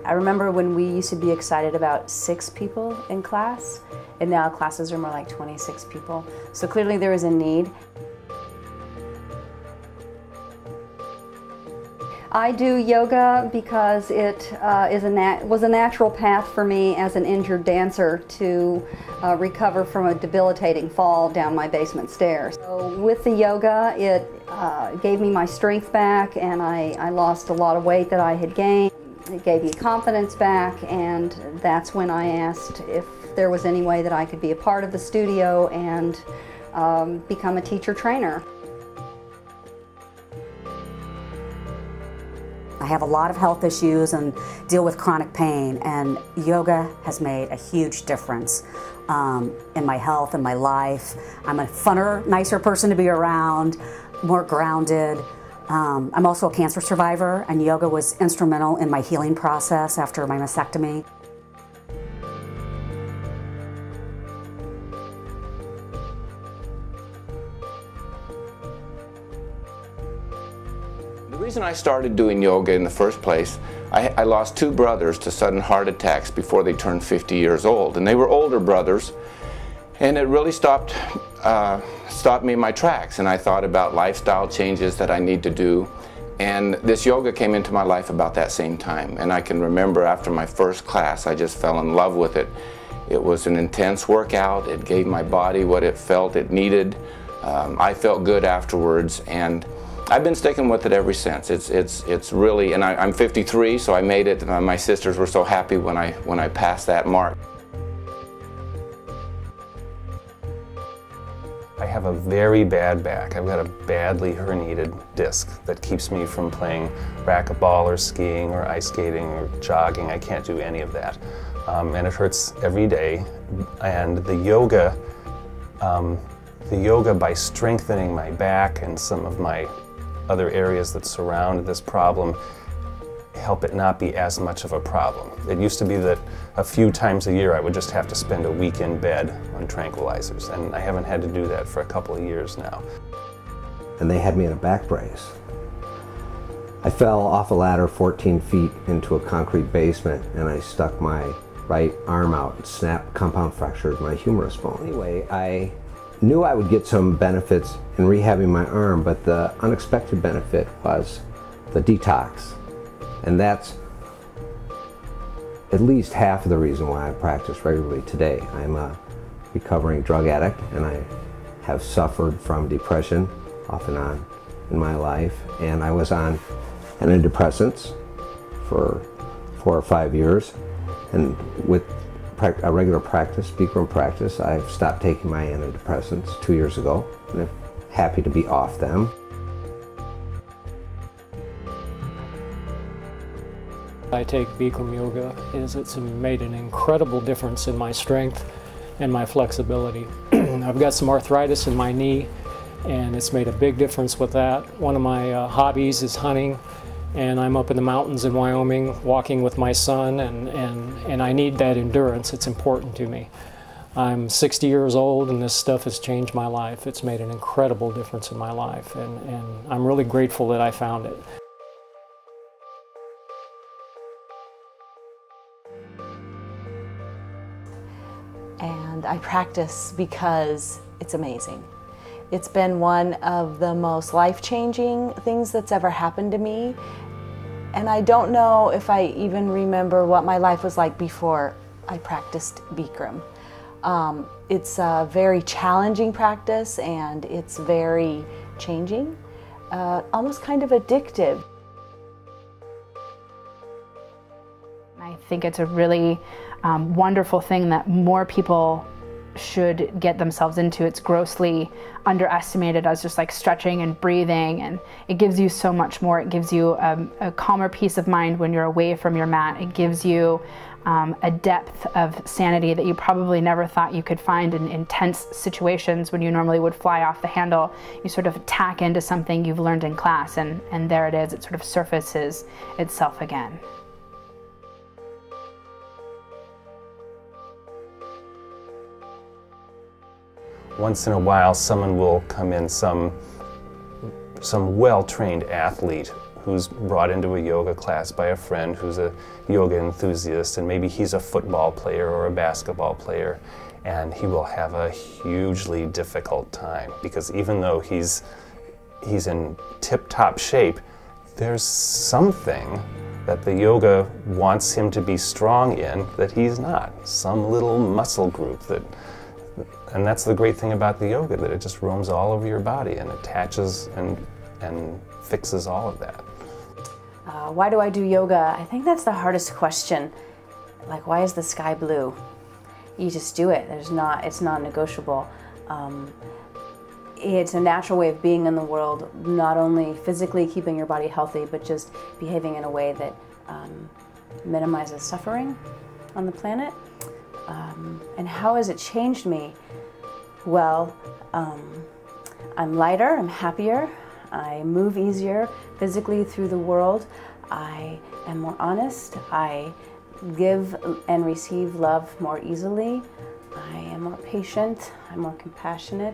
I remember when we used to be excited about 6 people in class, and now classes are more like 26 people. So clearly there is a need. I do yoga because it was a natural path for me as an injured dancer to recover from a debilitating fall down my basement stairs. So with the yoga, it gave me my strength back, and I lost a lot of weight that I had gained. It gave me confidence back, and that's when I asked if there was any way that I could be a part of the studio and become a teacher trainer. I have a lot of health issues and deal with chronic pain, and yoga has made a huge difference in my health and my life. I'm a funner, nicer person to be around, more grounded. I'm also a cancer survivor, and yoga was instrumental in my healing process after my mastectomy. The reason I started doing yoga in the first place, I lost 2 brothers to sudden heart attacks before they turned 50 years old, and they were older brothers, and it really stopped me in my tracks, and I thought about lifestyle changes that I need to do, and this yoga came into my life about that same time. And I can remember after my first class, I just fell in love with it. It was an intense workout. It gave my body what it felt it needed. I felt good afterwards, and I've been sticking with it ever since. It's really, and I'm 53, so I made it. My sisters were so happy when I passed that mark. I have a very bad back. I've got a badly herniated disc that keeps me from playing racquetball or skiing or ice skating or jogging. I can't do any of that. And it hurts every day. And the yoga, by strengthening my back and some of my other areas that surround this problem, help it not be as much of a problem. It used to be that a few times a year I would just have to spend a week in bed on tranquilizers, and I haven't had to do that for a couple of years now. And they had me in a back brace. I fell off a ladder 14 feet into a concrete basement, and I stuck my right arm out and snapped, compound fractured my humerus bone. Anyway, I knew I would get some benefits in rehabbing my arm, but the unexpected benefit was the detox. And that's at least half of the reason why I practice regularly today. I'm a recovering drug addict, and I have suffered from depression off and on in my life. And I was on antidepressants for 4 or 5 years. And with a regular practice, Bikram practice, I've stopped taking my antidepressants 2 years ago, and I'm happy to be off them. I take Bikram yoga is it's made an incredible difference in my strength and my flexibility. I've got some arthritis in my knee, and it's made a big difference with that. One of my hobbies is hunting, and I'm up in the mountains in Wyoming walking with my son, and I need that endurance. It's important to me. I'm 60 years old, and this stuff has changed my life. It's made an incredible difference in my life, and I'm really grateful that I found it. And I practice because it's amazing. It's been one of the most life-changing things that's ever happened to me. And I don't know if I even remember what my life was like before I practiced Bikram. It's a very challenging practice, and it's very changing, almost kind of addictive. I think it's a really wonderful thing that more people should get themselves into. It's grossly underestimated as just like stretching and breathing, and it gives you so much more. It gives you a calmer peace of mind when you're away from your mat. It gives you a depth of sanity that you probably never thought you could find in intense situations when you normally would fly off the handle. You sort of tack into something you've learned in class, and there it is. It sort of surfaces itself again. Once in a while, someone will come in, some well-trained athlete who's brought into a yoga class by a friend who's a yoga enthusiast, and maybe he's a football player or a basketball player, and he will have a hugely difficult time because even though he's in tip-top shape, there's something that the yoga wants him to be strong in that he's not, some little muscle group that. And that's the great thing about the yoga, that it just roams all over your body and attaches and fixes all of that. Why do I do yoga? I think that's the hardest question. Like, why is the sky blue? You just do it. It's non-negotiable. It's a natural way of being in the world, not only physically keeping your body healthy, but just behaving in a way that minimizes suffering on the planet. And how has it changed me? Well, I'm lighter, I'm happier, I move easier physically through the world, I am more honest, I give and receive love more easily, I am more patient, I'm more compassionate,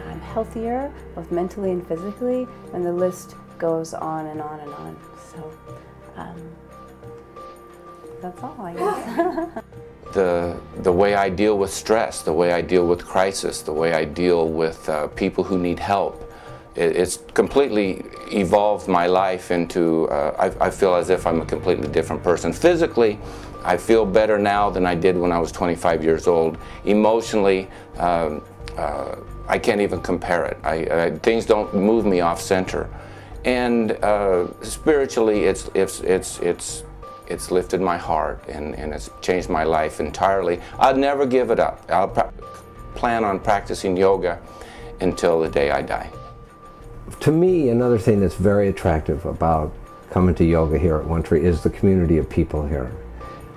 I'm healthier, both mentally and physically, and the list goes on and on and on. So, that's all, I guess. The way I deal with stress, the way I deal with crisis, the way I deal with people who need help, it's completely evolved my life into, I feel as if I'm a completely different person. Physically, I feel better now than I did when I was 25 years old. Emotionally, I can't even compare it. Things don't move me off center. And spiritually, it's lifted my heart and it's changed my life entirely. I'll never give it up. I'll plan on practicing yoga until the day I die. To me, another thing that's very attractive about coming to yoga here at One Tree is the community of people here.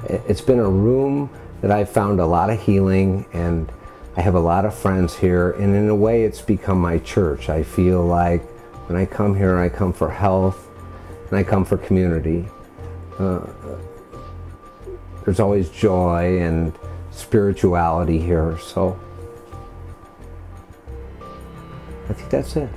It's been a room that I've found a lot of healing, and I have a lot of friends here, and in a way it's become my church. I feel like when I come here, I come for health and I come for community. There's always joy and spirituality here, so I think that's it.